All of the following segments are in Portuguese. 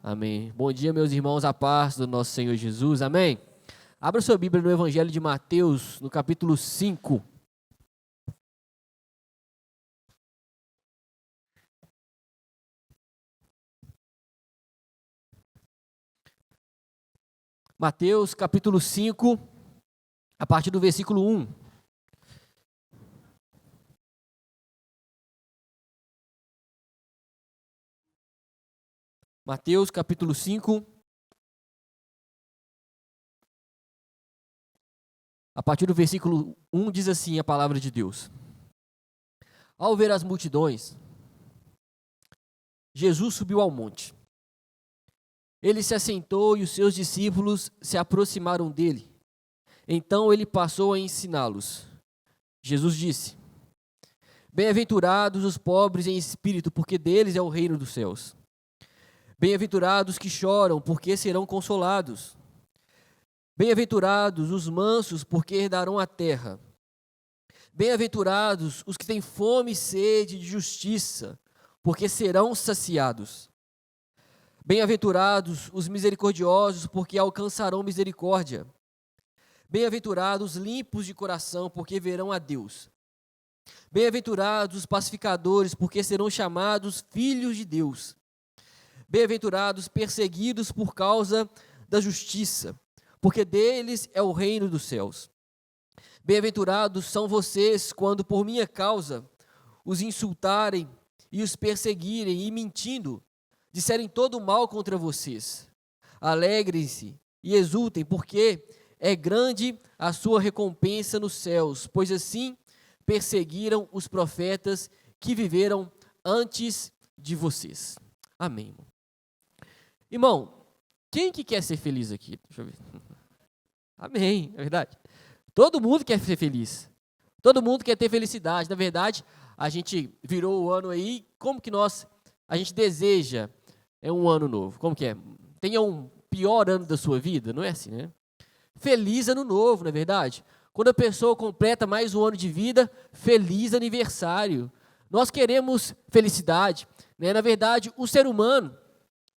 Amém. Bom dia, meus irmãos, a paz do nosso Senhor Jesus. Amém. Abra sua Bíblia no Evangelho de Mateus, no capítulo 5. Mateus, capítulo 5, a partir do versículo 1. Mateus, capítulo 5, a partir do versículo 1, diz assim a palavra de Deus. Ao ver as multidões, Jesus subiu ao monte. Ele se assentou e os seus discípulos se aproximaram dele. Então ele passou a ensiná-los. Jesus disse: Bem-aventurados os pobres em espírito, porque deles é o reino dos céus. Bem-aventurados que choram, porque serão consolados. Bem-aventurados os mansos, porque herdarão a terra. Bem-aventurados os que têm fome e sede de justiça, porque serão saciados. Bem-aventurados os misericordiosos, porque alcançarão misericórdia. Bem-aventurados os limpos de coração, porque verão a Deus. Bem-aventurados os pacificadores, porque serão chamados filhos de Deus. Bem-aventurados perseguidos por causa da justiça, porque deles é o reino dos céus. Bem-aventurados são vocês quando por minha causa os insultarem e os perseguirem e mentindo, disserem todo o mal contra vocês. Alegrem-se e exultem, porque é grande a sua recompensa nos céus, pois assim perseguiram os profetas que viveram antes de vocês. Amém. Irmão, quem que quer ser feliz aqui? Deixa eu ver. Amém, é verdade. Todo mundo quer ser feliz. Todo mundo quer ter felicidade. Na verdade, a gente virou o ano aí, como que a gente deseja um ano novo? Como que é? Tenha um pior ano da sua vida, não é assim, né? Feliz ano novo, não é verdade? Quando a pessoa completa mais um ano de vida, feliz aniversário. Nós queremos felicidade, né? Na verdade, o ser humano,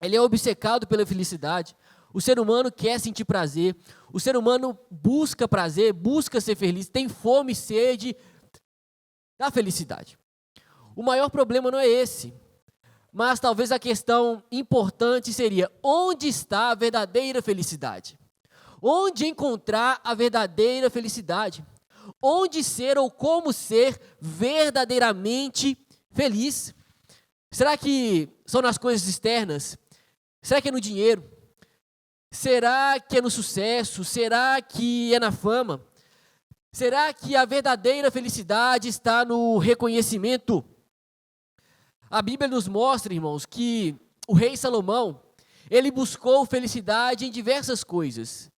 ele é obcecado pela felicidade. O ser humano quer sentir prazer. O ser humano busca prazer, busca ser feliz, tem fome e sede da felicidade. O maior problema não é esse, mas talvez a questão importante seria: onde está a verdadeira felicidade? Onde encontrar a verdadeira felicidade? Onde ser ou como ser verdadeiramente feliz? Será que são nas coisas externas? Será que é no dinheiro? Será que é no sucesso? Será que é na fama? Será que a verdadeira felicidade está no reconhecimento? A Bíblia nos mostra, irmãos, que o rei Salomão, ele buscou felicidade em diversas coisas.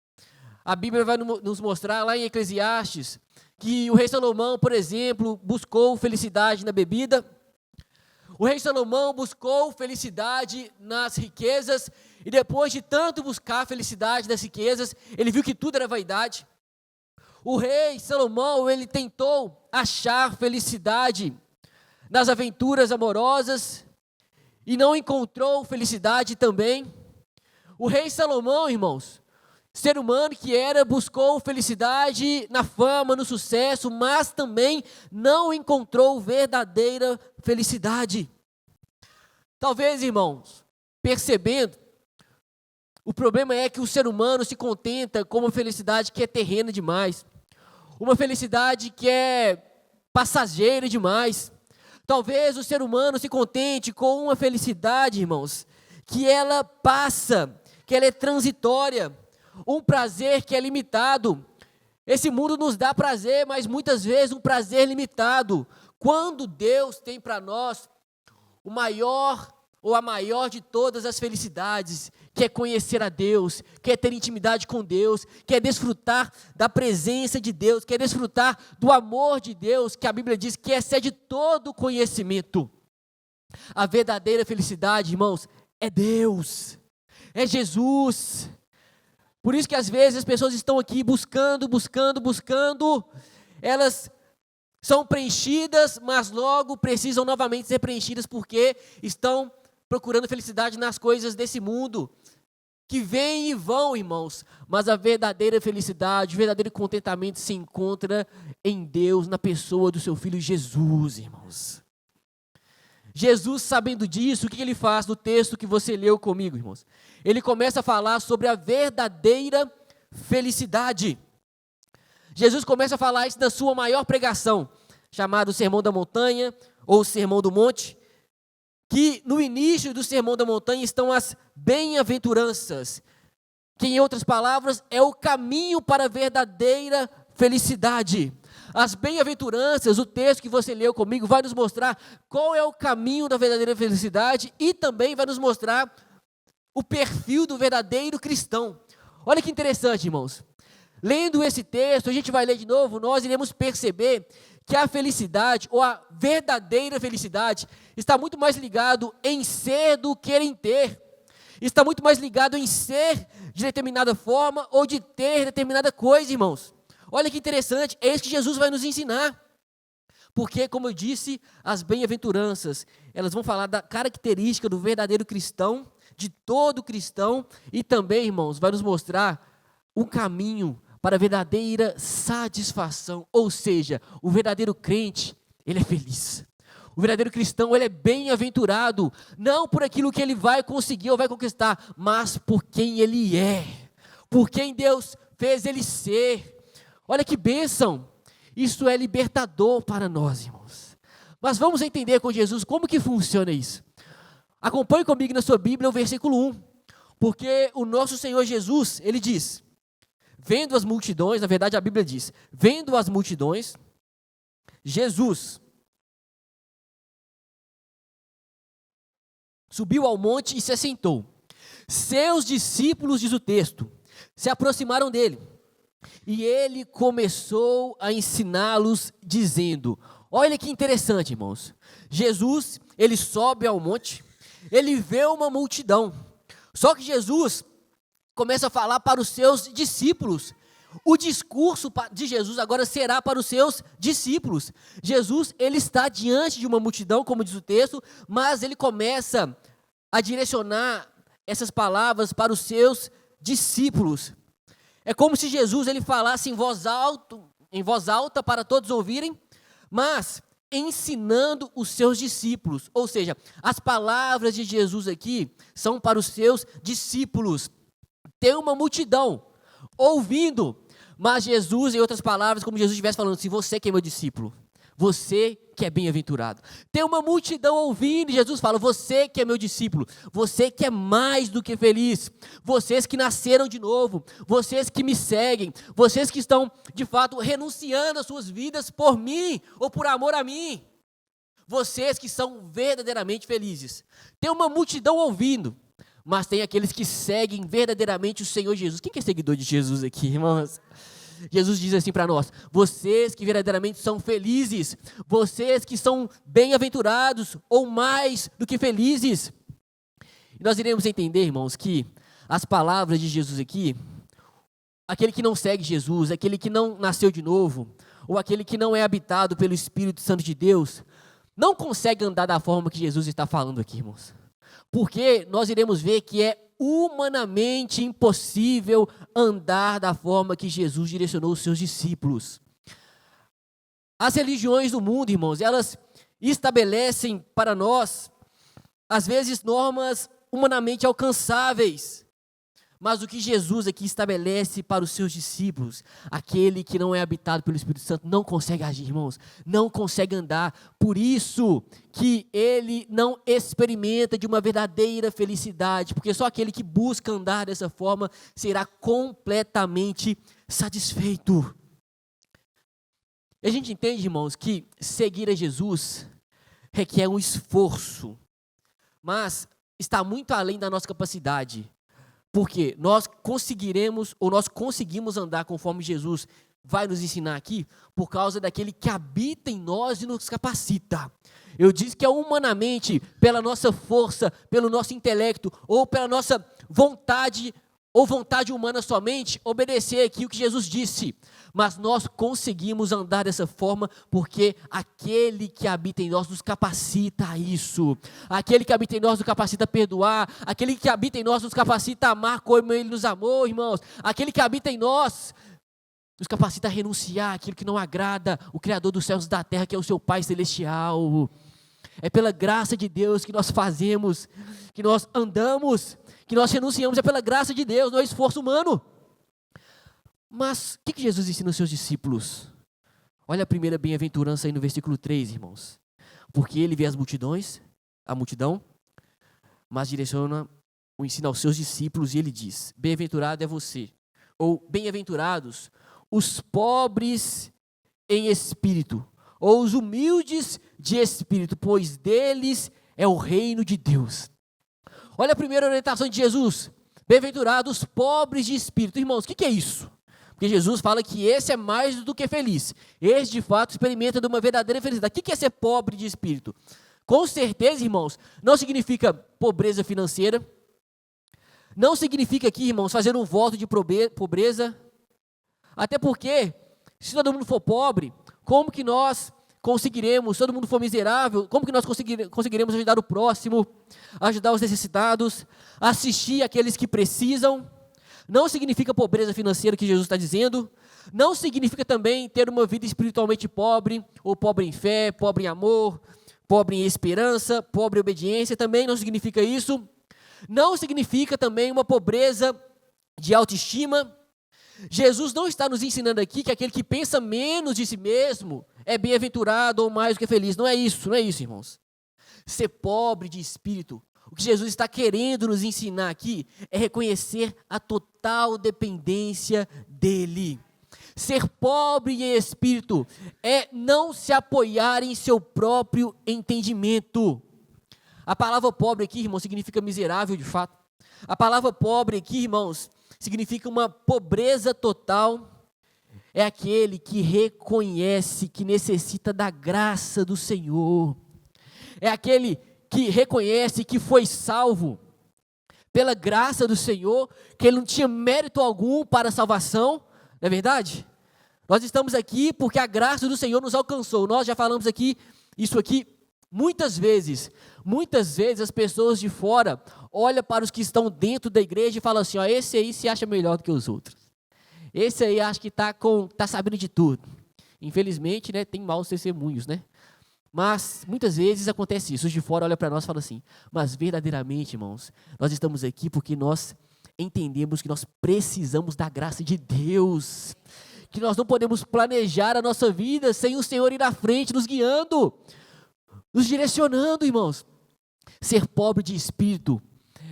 A Bíblia vai nos mostrar lá em Eclesiastes que o rei Salomão, por exemplo, buscou felicidade na bebida. O rei Salomão buscou felicidade nas riquezas, e depois de tanto buscar felicidade nas riquezas, ele viu que tudo era vaidade. O rei Salomão, ele tentou achar felicidade nas aventuras amorosas, e não encontrou felicidade também. O rei Salomão, irmãos, ser humano que era, buscou felicidade na fama, no sucesso, mas também não encontrou verdadeira felicidade. Talvez, irmãos, percebendo, o problema é que o ser humano se contenta com uma felicidade que é terrena demais, uma felicidade que é passageira demais. Talvez o ser humano se contente com uma felicidade, irmãos, que ela passa, que ela é transitória, um prazer que é limitado. Esse mundo nos dá prazer, mas muitas vezes um prazer limitado. Quando Deus tem para nós o maior ou a maior de todas as felicidades, que é conhecer a Deus, que é ter intimidade com Deus, que é desfrutar da presença de Deus, que é desfrutar do amor de Deus, que a Bíblia diz que excede todo conhecimento. A verdadeira felicidade, irmãos, é Deus, é Jesus. Por isso que às vezes as pessoas estão aqui buscando, elas são preenchidas, mas logo precisam novamente ser preenchidas porque estão procurando felicidade nas coisas desse mundo, que vêm e vão, irmãos, mas a verdadeira felicidade, o verdadeiro contentamento se encontra em Deus, na pessoa do seu Filho Jesus, irmãos. Jesus, sabendo disso, o que ele faz no texto que você leu comigo, irmãos? Ele começa a falar sobre a verdadeira felicidade. Jesus começa a falar isso na sua maior pregação, chamado Sermão da Montanha, ou Sermão do Monte, que no início do Sermão da Montanha estão as bem-aventuranças, que em outras palavras é o caminho para a verdadeira felicidade. As bem-aventuranças, o texto que você leu comigo, vai nos mostrar qual é o caminho da verdadeira felicidade e também vai nos mostrar o perfil do verdadeiro cristão. Olha que interessante, irmãos. Lendo esse texto, a gente vai ler de novo, nós iremos perceber que a felicidade, ou a verdadeira felicidade, está muito mais ligado em ser do que em ter. Está muito mais ligado em ser de determinada forma ou de ter determinada coisa, irmãos. Olha que interessante, é isso que Jesus vai nos ensinar. Porque, como eu disse, as bem-aventuranças, elas vão falar da característica do verdadeiro cristão, de todo cristão, e também, irmãos, vai nos mostrar um caminho para a verdadeira satisfação, ou seja, o verdadeiro crente, ele é feliz. O verdadeiro cristão, ele é bem-aventurado, não por aquilo que ele vai conseguir ou vai conquistar, mas por quem ele é, por quem Deus fez ele ser. Olha que bênção, isso é libertador para nós, irmãos. Mas vamos entender com Jesus como que funciona isso. Acompanhe comigo na sua Bíblia o versículo 1, porque o nosso Senhor Jesus, ele diz: vendo as multidões, na verdade a Bíblia diz, vendo as multidões, Jesus subiu ao monte e se assentou. Seus discípulos, diz o texto, se aproximaram dele. E ele começou a ensiná-los, dizendo, olha que interessante, irmãos. Jesus, ele sobe ao monte, ele vê uma multidão. Só que Jesus começa a falar para os seus discípulos. O discurso de Jesus agora será para os seus discípulos. Jesus, ele está diante de uma multidão, como diz o texto, mas ele começa a direcionar essas palavras para os seus discípulos. É como se Jesus ele falasse em voz alta para todos ouvirem, mas ensinando os seus discípulos. Ou seja, as palavras de Jesus aqui são para os seus discípulos. Tem uma multidão ouvindo, mas Jesus, em outras palavras, como Jesus estivesse falando assim, você que é meu discípulo, você que é bem-aventurado. Tem uma multidão ouvindo e Jesus fala, você que é meu discípulo, você que é mais do que feliz, vocês que nasceram de novo, vocês que me seguem, vocês que estão, de fato, renunciando às suas vidas por mim ou por amor a mim, vocês que são verdadeiramente felizes. Tem uma multidão ouvindo, mas tem aqueles que seguem verdadeiramente o Senhor Jesus. Quem que é seguidor de Jesus aqui, irmãos? Jesus diz assim para nós, vocês que verdadeiramente são felizes, vocês que são bem-aventurados ou mais do que felizes. E nós iremos entender, irmãos, que as palavras de Jesus aqui, aquele que não segue Jesus, aquele que não nasceu de novo, ou aquele que não é habitado pelo Espírito Santo de Deus, não consegue andar da forma que Jesus está falando aqui, irmãos. Porque nós iremos ver que é humanamente impossível andar da forma que Jesus direcionou os seus discípulos. As religiões do mundo, irmãos, elas estabelecem para nós, às vezes, normas humanamente alcançáveis. Mas o que Jesus aqui estabelece para os seus discípulos, aquele que não é habitado pelo Espírito Santo, não consegue agir, irmãos, não consegue andar. Por isso que ele não experimenta de uma verdadeira felicidade, porque só aquele que busca andar dessa forma será completamente satisfeito. E a gente entende, irmãos, que seguir a Jesus requer um esforço, mas está muito além da nossa capacidade. Porque nós conseguiremos, ou nós conseguimos andar conforme Jesus vai nos ensinar aqui, por causa daquele que habita em nós e nos capacita. Eu disse que é humanamente, pela nossa força, pelo nosso intelecto, ou pela nossa vontade, ou vontade humana somente, obedecer aqui o que Jesus disse. Mas nós conseguimos andar dessa forma porque aquele que habita em nós nos capacita a isso. Aquele que habita em nós nos capacita a perdoar. Aquele que habita em nós nos capacita a amar como Ele nos amou, irmãos. Aquele que habita em nós nos capacita a renunciar àquilo que não agrada o Criador dos céus e da terra, que é o seu Pai Celestial. É pela graça de Deus que nós fazemos, que nós andamos, que nós renunciamos. É pela graça de Deus, não é esforço humano. Mas o que Jesus ensina aos seus discípulos? Olha a primeira bem-aventurança aí no versículo 3, irmãos. Porque ele vê as multidões, a multidão, mas direciona o ensino aos seus discípulos e ele diz: bem-aventurado é você, ou bem-aventurados os pobres em espírito, ou os humildes de espírito, pois deles é o reino de Deus. Olha a primeira orientação de Jesus: bem-aventurados os pobres de espírito. Irmãos, o que é isso? Porque Jesus fala que esse é mais do que feliz. Esse, de fato, experimenta de uma verdadeira felicidade. O que é ser pobre de espírito? Com certeza, irmãos, não significa pobreza financeira. Não significa aqui, irmãos, fazer um voto de pobreza. Até porque, se todo mundo for pobre, como que nós conseguiremos, se todo mundo for miserável, como que nós conseguiremos ajudar o próximo, ajudar os necessitados, assistir aqueles que precisam? Não significa pobreza financeira que Jesus está dizendo. Não significa também ter uma vida espiritualmente pobre, ou pobre em fé, pobre em amor, pobre em esperança, pobre em obediência. Também não significa isso. Não significa também uma pobreza de autoestima. Jesus não está nos ensinando aqui que aquele que pensa menos de si mesmo é bem-aventurado ou mais do que feliz. Não é isso, irmãos. Ser pobre de espírito, o que Jesus está querendo nos ensinar aqui é reconhecer a total dependência dEle. Ser pobre em espírito é não se apoiar em seu próprio entendimento. A palavra pobre aqui, irmãos, significa miserável de fato. A palavra pobre aqui, irmãos, significa uma pobreza total. É aquele que reconhece que necessita da graça do Senhor. É aquele que reconhece que foi salvo pela graça do Senhor, que ele não tinha mérito algum para a salvação, não é verdade? Nós estamos aqui porque a graça do Senhor nos alcançou. Nós já falamos aqui, isso aqui, muitas vezes. Muitas vezes as pessoas de fora olham para os que estão dentro da igreja e falam assim: ó, esse aí se acha melhor do que os outros. Esse aí acha que está sabendo de tudo. Infelizmente, né, tem maus testemunhos, né? Mas muitas vezes acontece isso. Os de fora olham para nós e falam assim: mas verdadeiramente, irmãos, nós estamos aqui porque nós entendemos que nós precisamos da graça de Deus. Que nós não podemos planejar a nossa vida sem o Senhor ir à frente, nos guiando, nos direcionando, irmãos. Ser pobre de espírito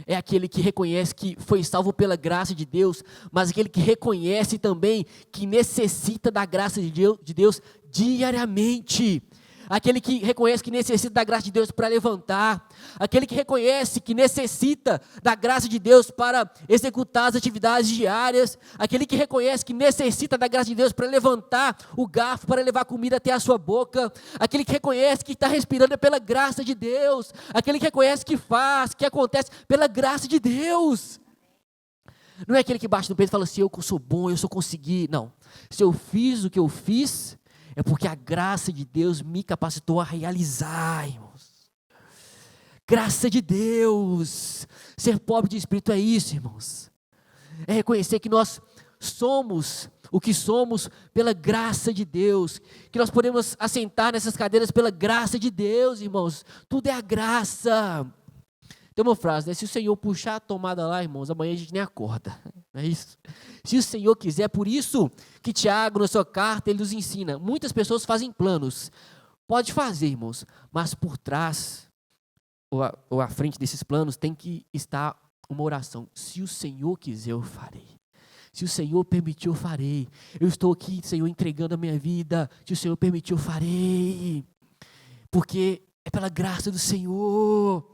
é aquele que reconhece que foi salvo pela graça de Deus, mas aquele que reconhece também que necessita da graça de Deus diariamente. Aquele que reconhece que necessita da graça de Deus para levantar, aquele que reconhece que necessita da graça de Deus para executar as atividades diárias, aquele que reconhece que necessita da graça de Deus para levantar o garfo, para levar comida até a sua boca, aquele que reconhece que está respirando pela graça de Deus, aquele que reconhece que faz, que acontece pela graça de Deus. Não é aquele que bate no peito e fala assim: eu sou bom, eu só consegui. Não, se eu fiz o que eu fiz, é porque a graça de Deus me capacitou a realizar, irmãos. Graça de Deus. Ser pobre de espírito é isso, irmãos. É reconhecer que nós somos o que somos pela graça de Deus. Que nós podemos assentar nessas cadeiras pela graça de Deus, irmãos. Tudo é a graça. Tem uma frase, né? Se o Senhor puxar a tomada lá, irmãos, amanhã a gente nem acorda. Não é isso? Se o Senhor quiser, por isso que Tiago, na sua carta, ele nos ensina. Muitas pessoas fazem planos. Pode fazer, irmãos, mas por trás, ou à frente desses planos, tem que estar uma oração. Se o Senhor quiser, eu farei. Se o Senhor permitir, eu farei. Eu estou aqui, Senhor, entregando a minha vida. Se o Senhor permitir, eu farei. Porque é pela graça do Senhor.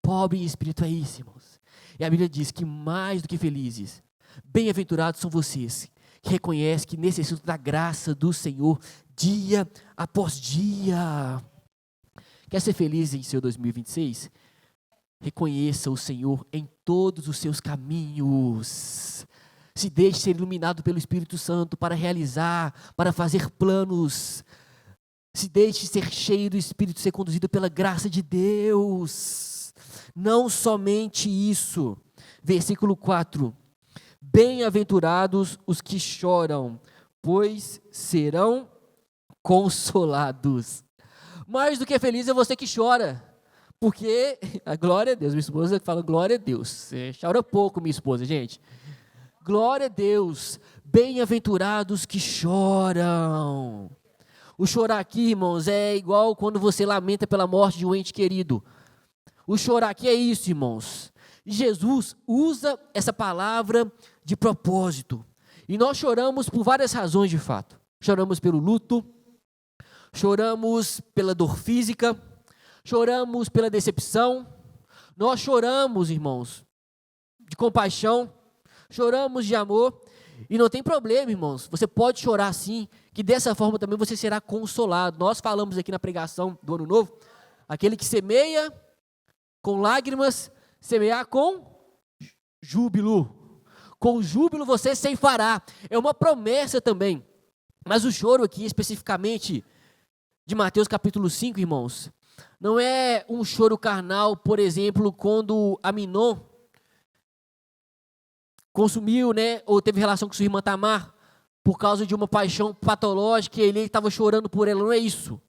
Pobre em espírito é isso, irmãos. E a Bíblia diz que mais do que felizes, bem-aventurados são vocês, que reconhecem que necessitam da graça do Senhor dia após dia. Quer ser feliz em seu 2026? Reconheça o Senhor em todos os seus caminhos. Se deixe ser iluminado pelo Espírito Santo para realizar, para fazer planos. Se deixe ser cheio do Espírito, ser conduzido pela graça de Deus. Não somente isso. Versículo 4. Bem-aventurados os que choram, pois serão consolados. Mais do que feliz é você que chora. Porque, a glória a Deus, minha esposa fala glória a Deus. Você chora pouco, minha esposa, gente. Glória a Deus, bem-aventurados que choram. O chorar aqui, irmãos, é igual quando você lamenta pela morte de um ente querido. O chorar aqui é isso, irmãos. Jesus usa essa palavra de propósito. E nós choramos por várias razões, de fato. Choramos pelo luto, choramos pela dor física, choramos pela decepção, nós choramos, irmãos, de compaixão, choramos de amor, e não tem problema, irmãos, você pode chorar sim, que dessa forma também você será consolado. Nós falamos aqui na pregação do Ano Novo, aquele que semeia com lágrimas, semear com júbilo. Com júbilo você ceifará, é uma promessa também, mas o choro aqui especificamente de Mateus capítulo 5, irmãos, não é um choro carnal, por exemplo, quando Aminon consumiu, ou teve relação com sua irmã Tamar, por causa de uma paixão patológica, e ele estava chorando por ela, não é isso.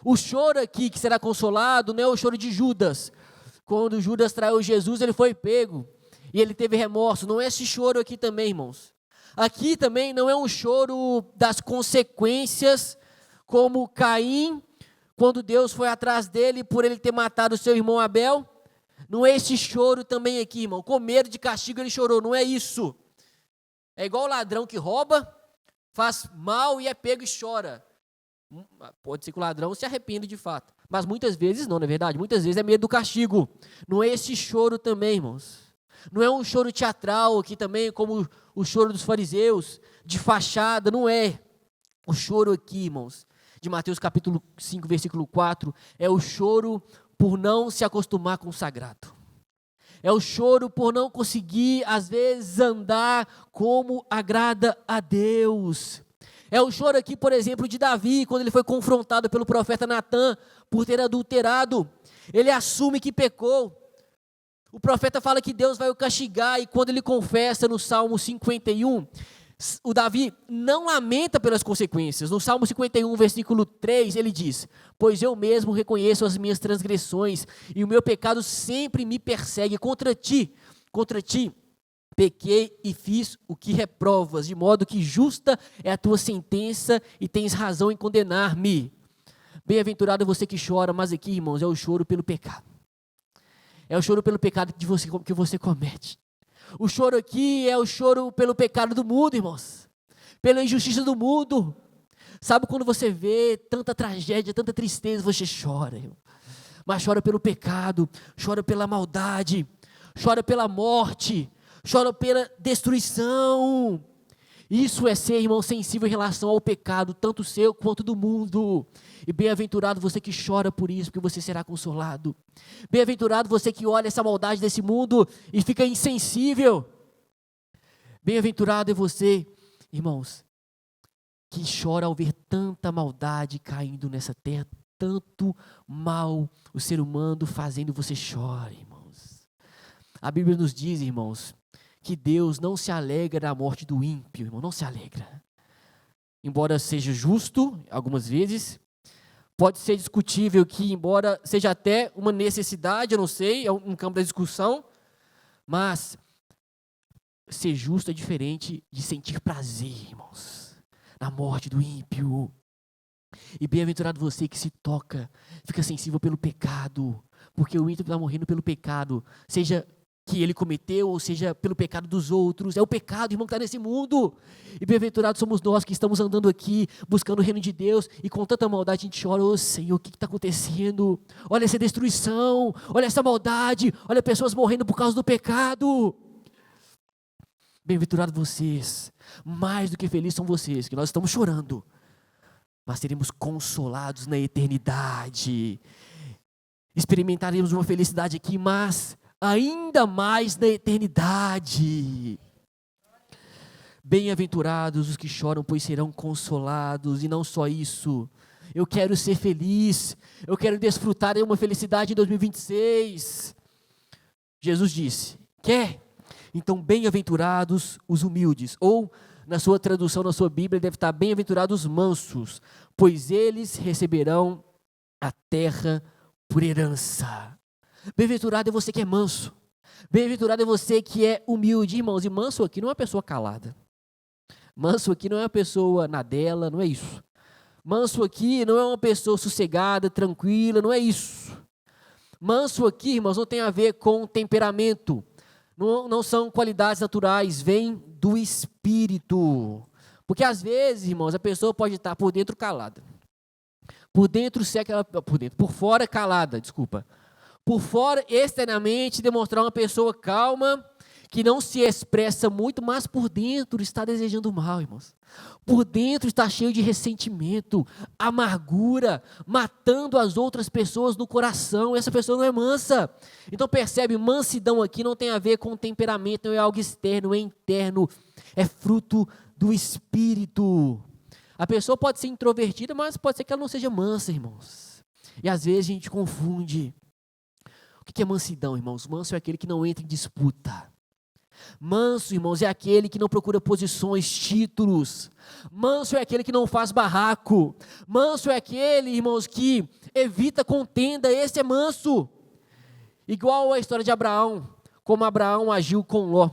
O choro aqui que será consolado não é o choro de Judas. Quando Judas traiu Jesus, ele foi pego, e ele teve remorso, não é esse choro aqui também, irmãos. Aqui também não é um choro das consequências, como Caim, quando Deus foi atrás dele por ele ter matado o seu irmão Abel. Não é esse choro também aqui, irmão. Com medo de castigo ele chorou, não é isso. É igual o ladrão que rouba, faz mal e é pego e chora. Pode ser que o ladrão se arrependa de fato, mas muitas vezes não é verdade? Muitas vezes é medo do castigo. Não é esse choro também, irmãos. Não é um choro teatral aqui também, como o choro dos fariseus, de fachada, não é. O choro aqui, irmãos, de Mateus capítulo 5, versículo 4, é o choro por não se acostumar com o sagrado. É o choro por não conseguir, às vezes, andar como agrada a Deus. É o choro aqui, por exemplo, de Davi, quando ele foi confrontado pelo profeta Natã por ter adulterado. Ele assume que pecou. O profeta fala que Deus vai o castigar, e quando ele confessa no Salmo 51, o Davi não lamenta pelas consequências. No Salmo 51, versículo 3, ele diz: pois eu mesmo reconheço as minhas transgressões, e o meu pecado sempre me persegue. Contra ti, pequei e fiz o que reprovas, de modo que justa é a tua sentença, e tens razão em condenar-me. Bem-aventurado é você que chora, mas aqui, irmãos, é o choro pelo pecado. É o choro pelo pecado que você comete. O choro aqui é o choro pelo pecado do mundo, irmãos. Pela injustiça do mundo. Sabe quando você vê tanta tragédia, tanta tristeza, você chora, irmão. Mas chora pelo pecado, chora pela maldade, chora pela morte, chora pela destruição. Isso é ser, irmão, sensível em relação ao pecado, tanto seu quanto do mundo. E bem-aventurado você que chora por isso, porque você será consolado. Bem-aventurado você que olha essa maldade desse mundo e fica insensível. Bem-aventurado é você, irmãos, que chora ao ver tanta maldade caindo nessa terra, tanto mal o ser humano fazendo, você chora, irmãos. A Bíblia nos diz, irmãos, que Deus não se alegra na morte do ímpio, irmão, não se alegra. Embora seja justo, algumas vezes, pode ser discutível que, embora seja até uma necessidade, eu não sei, é um campo da discussão, mas ser justo é diferente de sentir prazer, irmãos, na morte do ímpio. E bem-aventurado você que se toca, fica sensível pelo pecado, porque o ímpio está morrendo pelo pecado, seja que ele cometeu, ou seja, pelo pecado dos outros. É o pecado, irmão, que está nesse mundo. E bem-aventurados somos nós que estamos andando aqui, buscando o reino de Deus, e com tanta maldade a gente chora: ô Senhor, o que está acontecendo? Olha essa destruição, olha essa maldade, olha pessoas morrendo por causa do pecado. Bem-aventurados vocês, mais do que felizes são vocês, que nós estamos chorando, mas seremos consolados na eternidade. Experimentaremos uma felicidade aqui, mas ainda mais na eternidade. Bem-aventurados os que choram, pois serão consolados. E não só isso, eu quero ser feliz, eu quero desfrutar de uma felicidade em 2026. Jesus disse: quer? Então, bem-aventurados os humildes. Ou, na sua tradução, na sua Bíblia, deve estar: bem-aventurados os mansos, pois eles receberão a terra por herança. Bem-aventurado é você que é manso. Bem-aventurado é você que é humilde, irmãos. E manso aqui não é uma pessoa calada. Manso aqui não é uma pessoa na dela, não é isso. Manso aqui não é uma pessoa sossegada, tranquila, não é isso. Manso aqui, irmãos, não tem a ver com temperamento. Não são qualidades naturais, vem do Espírito. Porque às vezes, irmãos, a pessoa pode estar por dentro calada. Por fora calada, desculpa. Por fora, externamente, demonstrar uma pessoa calma, que não se expressa muito, mas por dentro está desejando mal, irmãos. Por dentro está cheio de ressentimento, amargura, matando as outras pessoas no coração. Essa pessoa não é mansa. Então percebe, mansidão aqui não tem a ver com temperamento, não é algo externo, é interno, é fruto do Espírito. A pessoa pode ser introvertida, mas pode ser que ela não seja mansa, irmãos. E às vezes a gente confunde. O que é mansidão, irmãos? Manso é aquele que não entra em disputa. Manso, irmãos, é aquele que não procura posições, títulos. Manso é aquele que não faz barraco. Manso é aquele, irmãos, que evita contenda. Esse é manso. Igual a história de Abraão, como Abraão agiu com Ló.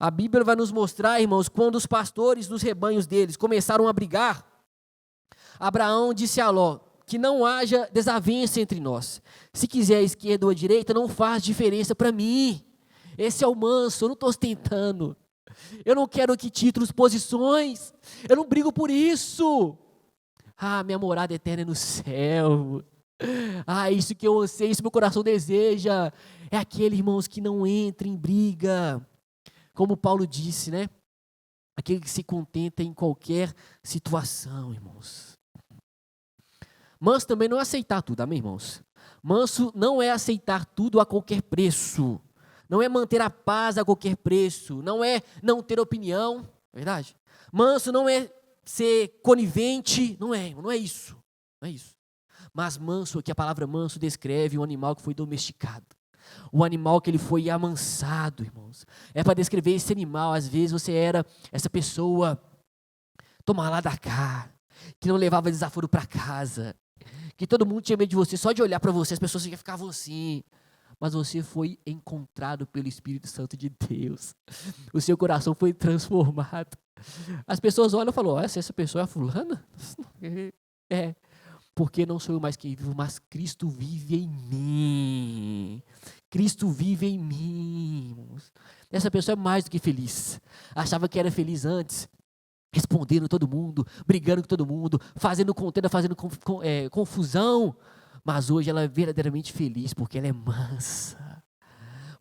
A Bíblia vai nos mostrar, irmãos, quando os pastores dos rebanhos deles começaram a brigar, Abraão disse a Ló: que não haja desavença entre nós. Se quiser a esquerda ou a direita, não faz diferença para mim. Esse é o manso, eu não estou ostentando. Eu não quero aqui títulos, posições. Eu não brigo por isso. Minha morada eterna é no céu. Isso que eu anseio, isso meu coração deseja. É aquele, irmãos, que não entra em briga. Como Paulo disse, né? Aquele que se contenta em qualquer situação, irmãos. Manso também não é aceitar tudo, amém, irmãos? Manso não é aceitar tudo a qualquer preço. Não é manter a paz a qualquer preço. Não é não ter opinião, é verdade? Manso não é ser conivente, não é isso. Não é isso. Mas manso, aqui a palavra manso descreve um animal que foi domesticado. Um animal que ele foi amansado, irmãos. É para descrever esse animal. Às vezes você era essa pessoa toma lá da cá, que não levava desaforo para casa, que todo mundo tinha medo de você, só de olhar para você, as pessoas já ficavam assim. Mas você foi encontrado pelo Espírito Santo de Deus. O seu coração foi transformado. As pessoas olham e falam: essa pessoa é a fulana? É, porque não sou eu mais quem vivo, mas Cristo vive em mim. Cristo vive em mim. Essa pessoa é mais do que feliz. Achava que era feliz antes, respondendo todo mundo, brigando com todo mundo, fazendo contenda, fazendo confusão. Mas hoje ela é verdadeiramente feliz, porque ela é mansa.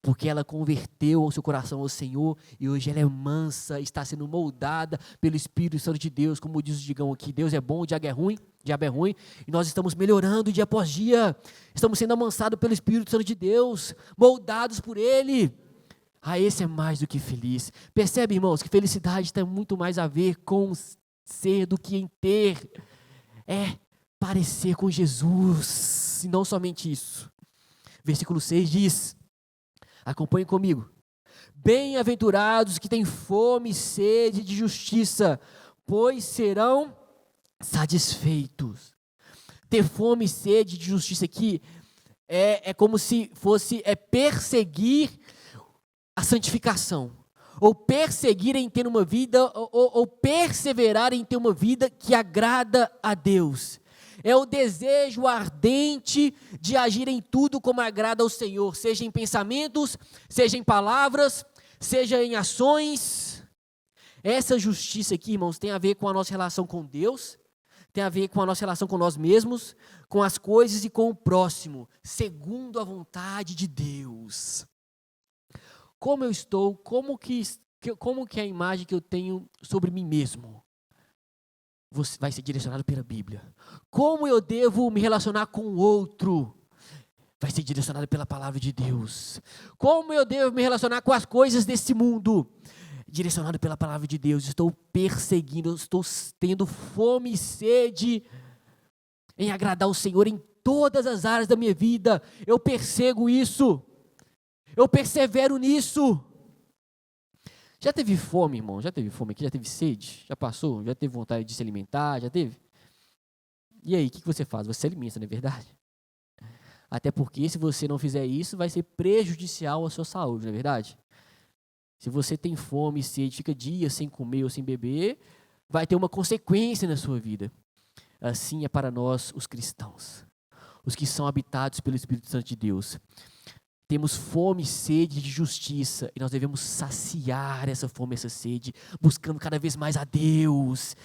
Porque ela converteu o seu coração ao Senhor, e hoje ela é mansa, está sendo moldada pelo Espírito Santo de Deus. Como diz o Digão aqui, Deus é bom, o diabo é ruim, e nós estamos melhorando dia após dia. Estamos sendo amansados pelo Espírito Santo de Deus, moldados por Ele. Esse é mais do que feliz. Percebe, irmãos, que felicidade tem muito mais a ver com ser do que em ter. É parecer com Jesus, e não somente isso. Versículo 6 diz, acompanhe comigo: bem-aventurados que têm fome e sede de justiça, pois serão satisfeitos. Ter fome e sede de justiça aqui é como se fosse perseguir a santificação, ou perseguir em ter uma vida, ou perseverar em ter uma vida que agrada a Deus. É o desejo ardente de agir em tudo como agrada ao Senhor, seja em pensamentos, seja em palavras, seja em ações. Essa justiça aqui, irmãos, tem a ver com a nossa relação com Deus, tem a ver com a nossa relação com nós mesmos, com as coisas e com o próximo, segundo a vontade de Deus. Como eu estou, como que é a imagem que eu tenho sobre mim mesmo? Vai ser direcionado pela Bíblia. Como eu devo me relacionar com o outro? vai ser direcionada pela palavra de Deus. Como eu devo me relacionar com as coisas desse mundo? Direcionado pela palavra de Deus. Estou perseguindo, estou tendo fome e sede em agradar o Senhor em todas as áreas da minha vida. Eu persego isso. Eu persevero nisso. Já teve fome, irmão? Já teve fome aqui? Já teve sede? Já passou? Já teve vontade de se alimentar? Já teve? E aí, o que você faz? Você se alimenta, não é verdade? Até porque se você não fizer isso, vai ser prejudicial à sua saúde, não é verdade? Se você tem fome e sede, fica dias sem comer ou sem beber, vai ter uma consequência na sua vida. Assim é para nós, os cristãos, os que são habitados pelo Espírito Santo de Deus. Temos fome e sede de justiça, e nós devemos saciar essa fome e essa sede, buscando cada vez mais a Deus.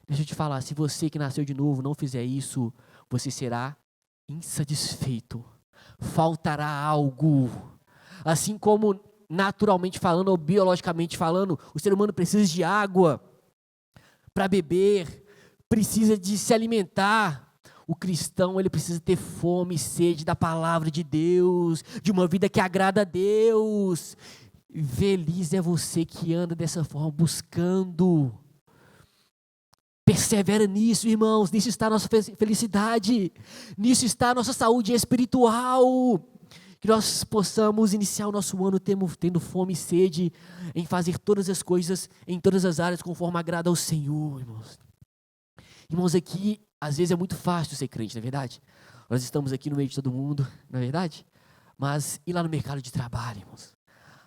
Deixa eu te falar, se você que nasceu de novo não fizer isso, você será insatisfeito, faltará algo. Assim como naturalmente falando ou biologicamente falando, o ser humano precisa de água para beber, precisa de se alimentar. O cristão, ele precisa ter fome e sede da palavra de Deus, de uma vida que agrada a Deus. Feliz é você que anda dessa forma, buscando. Persevera nisso, irmãos, nisso está a nossa felicidade, nisso está a nossa saúde espiritual. Que nós possamos iniciar o nosso ano tendo fome e sede em fazer todas as coisas, em todas as áreas, conforme agrada ao Senhor, irmãos. Irmãos, aqui, às vezes é muito fácil ser crente, não é verdade? Nós estamos aqui no meio de todo mundo, não é verdade? Mas e lá no mercado de trabalho, irmãos?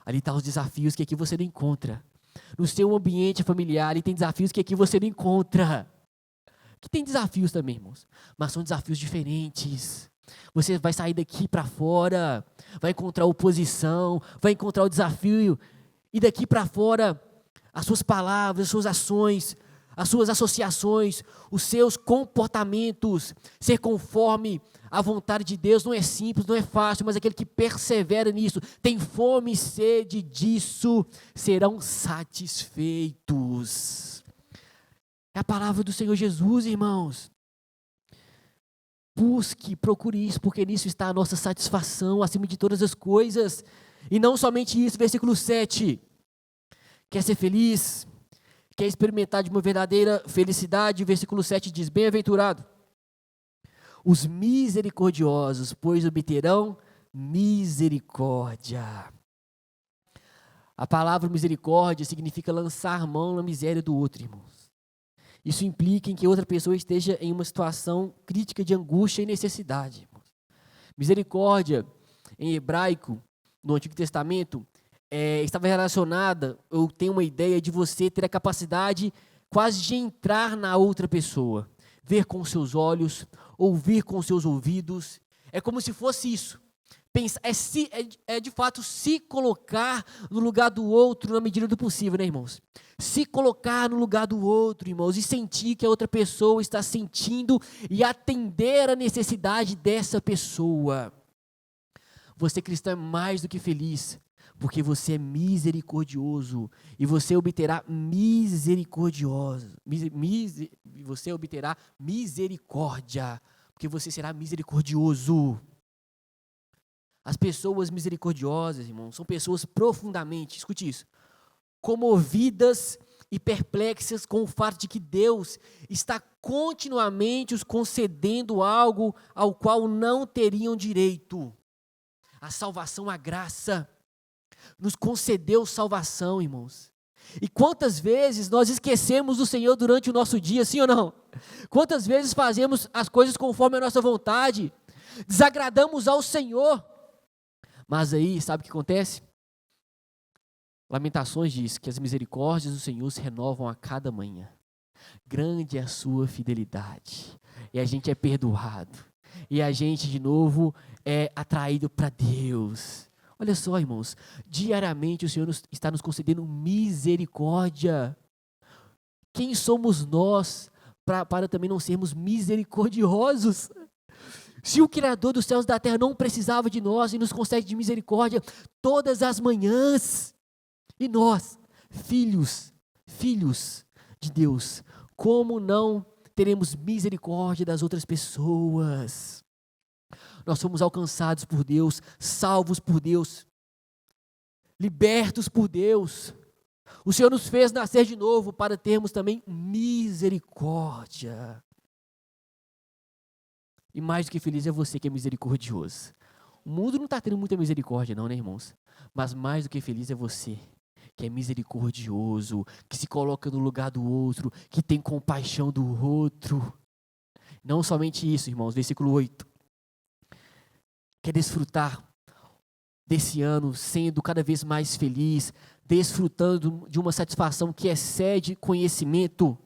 Ali estão os desafios que aqui você não encontra. No seu ambiente familiar, ali tem desafios que aqui você não encontra. Que tem desafios também, irmãos, mas são desafios diferentes. Você vai sair daqui para fora, vai encontrar oposição, vai encontrar o desafio, e daqui para fora, as suas palavras, as suas ações, as suas associações, os seus comportamentos, ser conforme a vontade de Deus não é simples, não é fácil, mas aquele que persevera nisso, tem fome e sede disso, serão satisfeitos. É a palavra do Senhor Jesus, irmãos. Busque, procure isso, porque nisso está a nossa satisfação acima de todas as coisas. E não somente isso, versículo 7. Quer ser feliz? Quer experimentar de uma verdadeira felicidade? Versículo 7 diz, bem-aventurado os misericordiosos, pois obterão misericórdia. A palavra misericórdia significa lançar mão na miséria do outro, irmãos. Isso implica em que outra pessoa esteja em uma situação crítica de angústia e necessidade, irmãos. Misericórdia, em hebraico, no Antigo Testamento, estava relacionada, eu tenho uma ideia de você ter a capacidade quase de entrar na outra pessoa, ver com os seus olhos, ouvir com os seus ouvidos, é como se fosse isso. É de fato se colocar no lugar do outro na medida do possível, né, irmãos? Se colocar no lugar do outro, irmãos, e sentir que a outra pessoa está sentindo e atender a necessidade dessa pessoa. Você cristão é mais do que feliz, porque você é misericordioso e você obterá você obterá misericórdia, porque você será misericordioso. As pessoas misericordiosas, irmãos, são pessoas profundamente, escute isso, comovidas e perplexas com o fato de que Deus está continuamente os concedendo algo ao qual não teriam direito. A salvação, a graça, nos concedeu salvação, irmãos. E quantas vezes nós esquecemos do Senhor durante o nosso dia, sim ou não? Quantas vezes fazemos as coisas conforme a nossa vontade, desagradamos ao Senhor. Mas aí, sabe o que acontece? Lamentações diz que as misericórdias do Senhor se renovam a cada manhã. Grande é a sua fidelidade. E a gente é perdoado. E a gente, de novo, é atraído para Deus. Olha só, irmãos, diariamente o Senhor está nos concedendo misericórdia. Quem somos nós para também não sermos misericordiosos? Se o Criador dos céus e da terra não precisava de nós e nos concede de misericórdia todas as manhãs, e nós, filhos de Deus, como não teremos misericórdia das outras pessoas? nós fomos alcançados por Deus, salvos por Deus, libertos por Deus. O Senhor nos fez nascer de novo para termos também misericórdia. E mais do que feliz é você que é misericordioso. O mundo não está tendo muita misericórdia não, né, irmãos? Mas mais do que feliz é você que é misericordioso, que se coloca no lugar do outro, que tem compaixão do outro. Não somente isso, irmãos, versículo 8. Quer desfrutar desse ano sendo cada vez mais feliz, desfrutando de uma satisfação que excede conhecimento.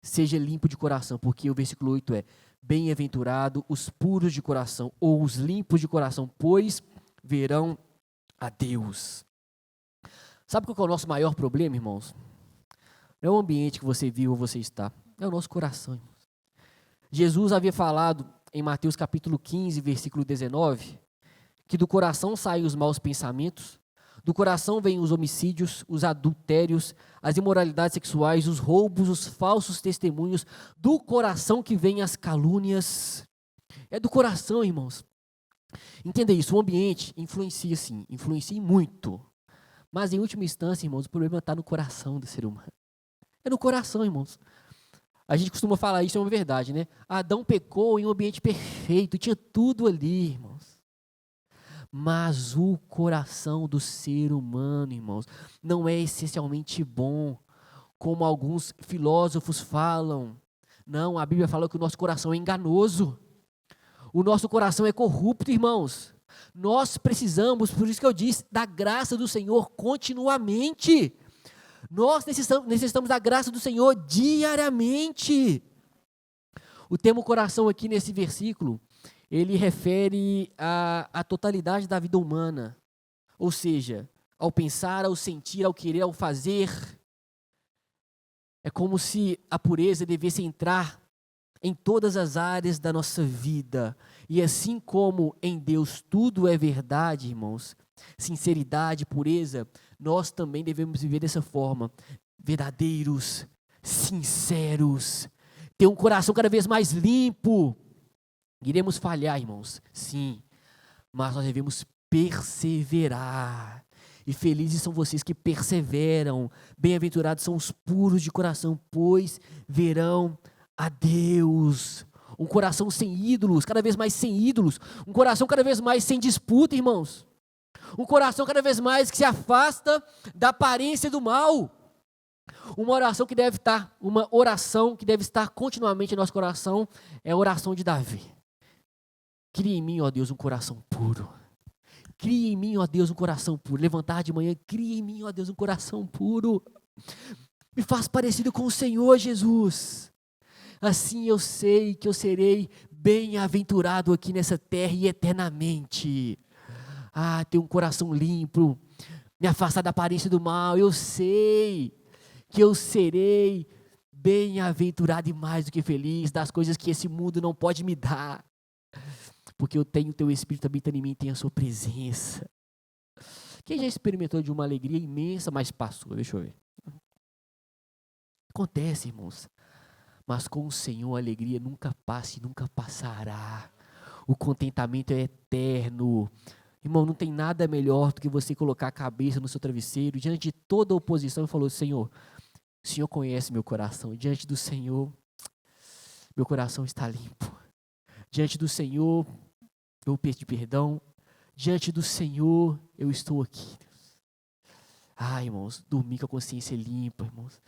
Seja limpo de coração, porque o versículo 8 é: bem-aventurado os puros de coração, ou os limpos de coração, pois verão a Deus. Sabe qual é o nosso maior problema, irmãos? Não é o ambiente que você vive ou você está, é o nosso coração, irmãos. Jesus havia falado em Mateus capítulo 15, versículo 19, que do coração saem os maus pensamentos, do coração vêm os homicídios, os adultérios, as imoralidades sexuais, os roubos, os falsos testemunhos, do coração que vêm as calúnias. É do coração, irmãos. Entenda isso, o ambiente influencia sim, influencia muito. Mas em última instância, irmãos, o problema está no coração do ser humano. É no coração, irmãos. A gente costuma falar isso, é uma verdade, né? Adão pecou em um ambiente perfeito, tinha tudo ali, irmãos. Mas o coração do ser humano, irmãos, não é essencialmente bom, como alguns filósofos falam. Não, a Bíblia fala que o nosso coração é enganoso. O nosso coração é corrupto, irmãos. Nós precisamos, por isso que eu disse, da graça do Senhor continuamente. Nós necessitamos da graça do Senhor diariamente. O termo coração aqui nesse versículo, ele refere à totalidade da vida humana. Ou seja, ao pensar, ao sentir, ao querer, ao fazer. É como se a pureza devesse entrar em todas as áreas da nossa vida. E assim como em Deus tudo é verdade, irmãos, sinceridade, pureza, nós também devemos viver dessa forma, verdadeiros, sinceros, ter um coração cada vez mais limpo. Iremos falhar, irmãos, sim, mas nós devemos perseverar. E felizes são vocês que perseveram, bem-aventurados são os puros de coração, pois verão a Deus. Um coração sem ídolos, cada vez mais sem ídolos. Um coração cada vez mais sem disputa, irmãos. Um coração cada vez mais que se afasta da aparência do mal. Uma oração que deve estar continuamente em nosso coração é a oração de Davi. Cria em mim, ó Deus, um coração puro. Cria em mim, ó Deus, um coração puro. Levantar de manhã, cria em mim, ó Deus, um coração puro. Me faz parecido com o Senhor Jesus. Assim eu sei que eu serei bem-aventurado aqui nessa terra e eternamente. Ter um coração limpo, me afastar da aparência do mal. Eu sei que eu serei bem-aventurado e mais do que feliz das coisas que esse mundo não pode me dar. Porque eu tenho o teu Espírito habitando em mim, tem a sua presença. Quem já experimentou de uma alegria imensa, mas passou? Deixa eu ver. Acontece, irmãos. Mas com o Senhor a alegria nunca passa e nunca passará. O contentamento é eterno. Irmão, não tem nada melhor do que você colocar a cabeça no seu travesseiro, diante de toda a oposição, e falou: Senhor, o Senhor conhece meu coração. Diante do Senhor, meu coração está limpo. Diante do Senhor, eu peço perdão. Diante do Senhor, eu estou aqui. Irmãos, dormir com a consciência limpa, irmãos.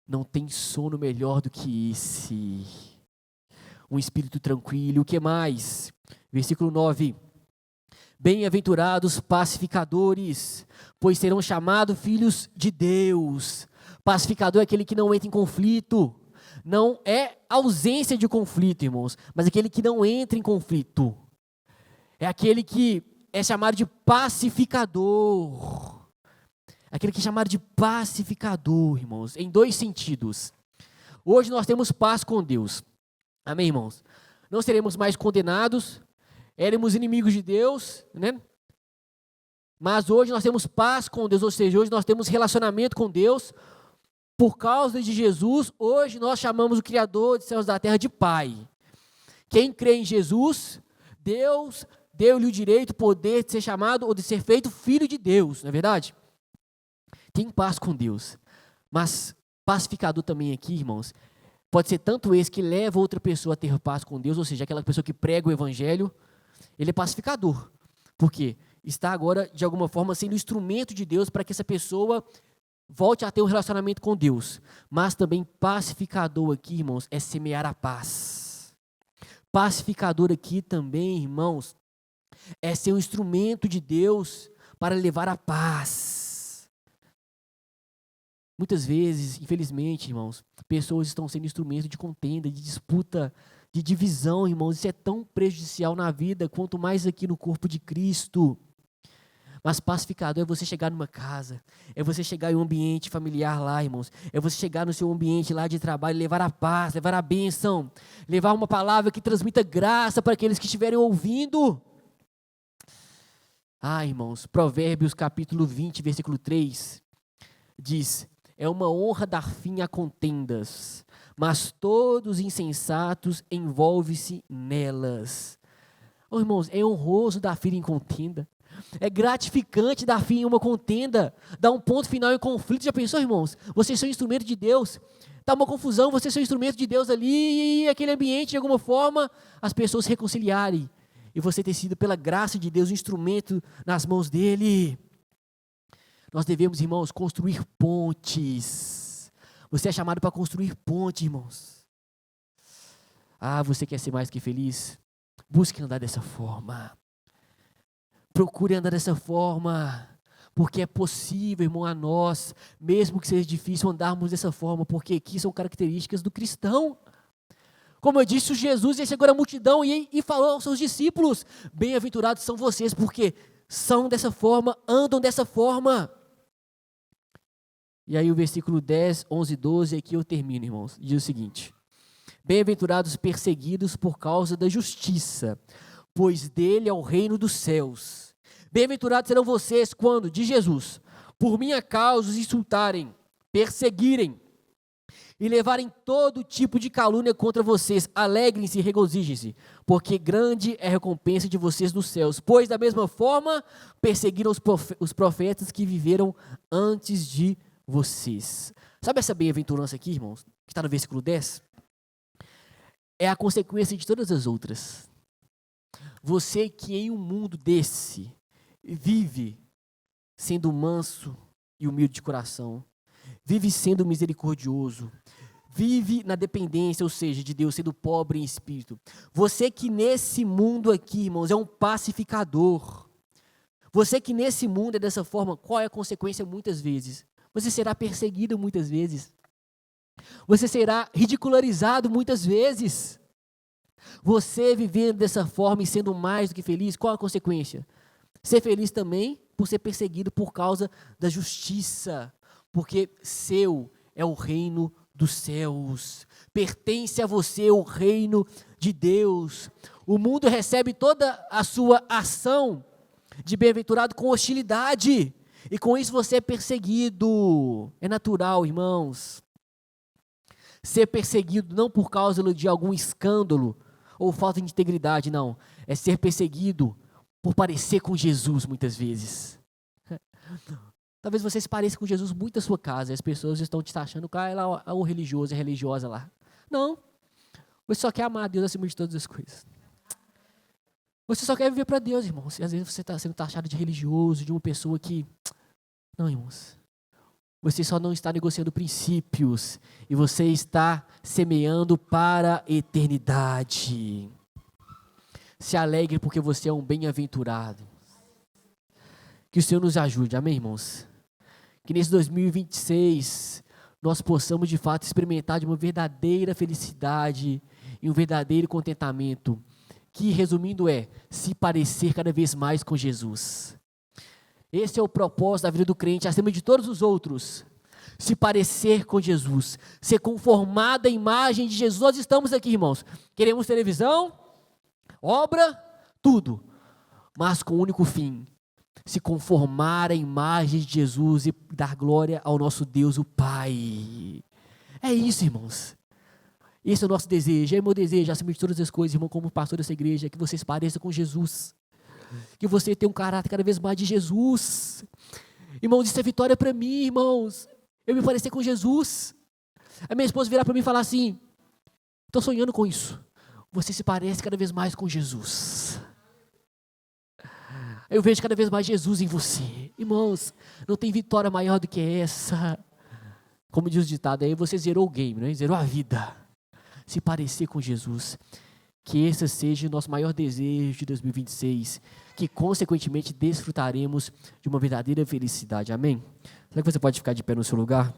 Não tem sono melhor do que esse. Um espírito tranquilo. O que mais? Versículo 9. Bem-aventurados pacificadores, pois serão chamados filhos de Deus. Pacificador é aquele que não entra em conflito. Não é ausência de conflito, irmãos, mas aquele que não entra em conflito. É aquele que é chamado de pacificador. Aquele que é chamado de pacificador, irmãos, em dois sentidos. Hoje nós temos paz com Deus. Amém, irmãos? Não seremos mais condenados, éramos inimigos de Deus, né? Mas hoje nós temos paz com Deus, ou seja, hoje nós temos relacionamento com Deus. Por causa de Jesus, hoje nós chamamos o Criador dos céus e da terra de Pai. Quem crê em Jesus, Deus deu-lhe o direito, o poder de ser chamado ou de ser feito filho de Deus, não é verdade? Tem paz com Deus. Mas pacificador também aqui, irmãos, pode ser tanto esse que leva outra pessoa a ter paz com Deus, ou seja, aquela pessoa que prega o evangelho, ele é pacificador. Por quê? Está agora, de alguma forma, sendo instrumento de Deus para que essa pessoa volte a ter um relacionamento com Deus. Mas também pacificador aqui, irmãos, é semear a paz. Pacificador aqui também, irmãos, é ser um instrumento de Deus para levar a paz. Muitas vezes, infelizmente, irmãos, pessoas estão sendo instrumento de contenda, de disputa, de divisão, irmãos. Isso é tão prejudicial na vida, quanto mais aqui no corpo de Cristo. Mas pacificador é você chegar numa casa, é você chegar em um ambiente familiar lá, irmãos, é você chegar no seu ambiente lá de trabalho, levar a paz, levar a bênção, levar uma palavra que transmita graça para aqueles que estiverem ouvindo. Irmãos, Provérbios capítulo 20, versículo 3, diz: é uma honra dar fim a contendas, mas todos os insensatos envolvem-se nelas. Irmãos, é honroso dar fim em contenda. É gratificante dar fim em uma contenda, dar um ponto final em conflito. Já pensou, irmãos? Vocês são instrumento de Deus. Está uma confusão, vocês são instrumento de Deus ali, e aquele ambiente, de alguma forma, as pessoas se reconciliarem. E você ter sido, pela graça de Deus, um instrumento nas mãos dEle. Nós devemos, irmãos, construir pontes. Você é chamado para construir pontes, irmãos. Você quer ser mais que feliz? Busque andar dessa forma. Procure andar dessa forma, porque é possível, irmão, a nós, mesmo que seja difícil, andarmos dessa forma, porque aqui são características do cristão. Como eu disse, Jesus chegou à multidão e falou aos seus discípulos: bem-aventurados são vocês, porque são dessa forma, andam dessa forma. E aí o versículo 10, 11 e 12, aqui eu termino, irmãos, diz o seguinte: bem-aventurados perseguidos por causa da justiça, pois dele é o reino dos céus. Bem-aventurados serão vocês quando, de Jesus, por minha causa os insultarem, perseguirem e levarem todo tipo de calúnia contra vocês. Alegrem-se e regozijem-se, porque grande é a recompensa de vocês nos céus, pois da mesma forma perseguiram os profetas que viveram antes de vocês. Sabe essa bem-aventurança aqui, irmãos, que está no versículo 10? É a consequência de todas as outras. Você que em um mundo desse vive sendo manso e humilde de coração, vive sendo misericordioso, vive na dependência, ou seja, de Deus, sendo pobre em espírito. Você que nesse mundo aqui, irmãos, é um pacificador. Você que nesse mundo é dessa forma, qual é a consequência muitas vezes? Você será perseguido muitas vezes. Você será ridicularizado muitas vezes. Você vivendo dessa forma e sendo mais do que feliz, qual a consequência? Ser feliz também por ser perseguido por causa da justiça, porque seu é o reino dos céus, pertence a você o reino de Deus. O mundo recebe toda a sua ação de bem-aventurado com hostilidade, e com isso você é perseguido. É natural, irmãos. Ser perseguido não por causa de algum escândalo ou falta de integridade, não. É ser perseguido por parecer com Jesus muitas vezes. Talvez você se pareça com Jesus muito na sua casa, e as pessoas estão te taxando, lá o religioso, a religiosa lá. Não. Você só quer amar a Deus acima de todas as coisas. Você só quer viver para Deus, irmãos. E às vezes você está sendo taxado de religioso, de uma pessoa que... Não, irmãos. Você só não está negociando princípios, e você está semeando para a eternidade. Se alegre porque você é um bem-aventurado. Que o Senhor nos ajude, amém, irmãos? Que nesse 2026 nós possamos de fato experimentar de uma verdadeira felicidade e um verdadeiro contentamento, que resumindo é se parecer cada vez mais com Jesus. Esse é o propósito da vida do crente, acima de todos os outros. Se parecer com Jesus, ser conformado à imagem de Jesus. Nós estamos aqui, irmãos, queremos televisão, obra, tudo, mas com o único fim: se conformar à imagem de Jesus e dar glória ao nosso Deus, o Pai. É isso, irmãos. Esse é o nosso desejo, é o meu desejo, acima de todas as coisas, irmão, como pastor dessa igreja, que você se pareça com Jesus. Que você tenha um caráter cada vez mais de Jesus. Irmãos, isso é vitória para mim, irmãos. Eu me parecer com Jesus. A minha esposa virar para mim e falar assim: estou sonhando com isso. Você se parece cada vez mais com Jesus. Eu vejo cada vez mais Jesus em você. Irmãos, não tem vitória maior do que essa. Como diz o ditado, aí você zerou o game, né? Zerou a vida. Se parecer com Jesus. Que esse seja o nosso maior desejo de 2026. Que, consequentemente, desfrutaremos de uma verdadeira felicidade. Amém? Será que você pode ficar de pé no seu lugar?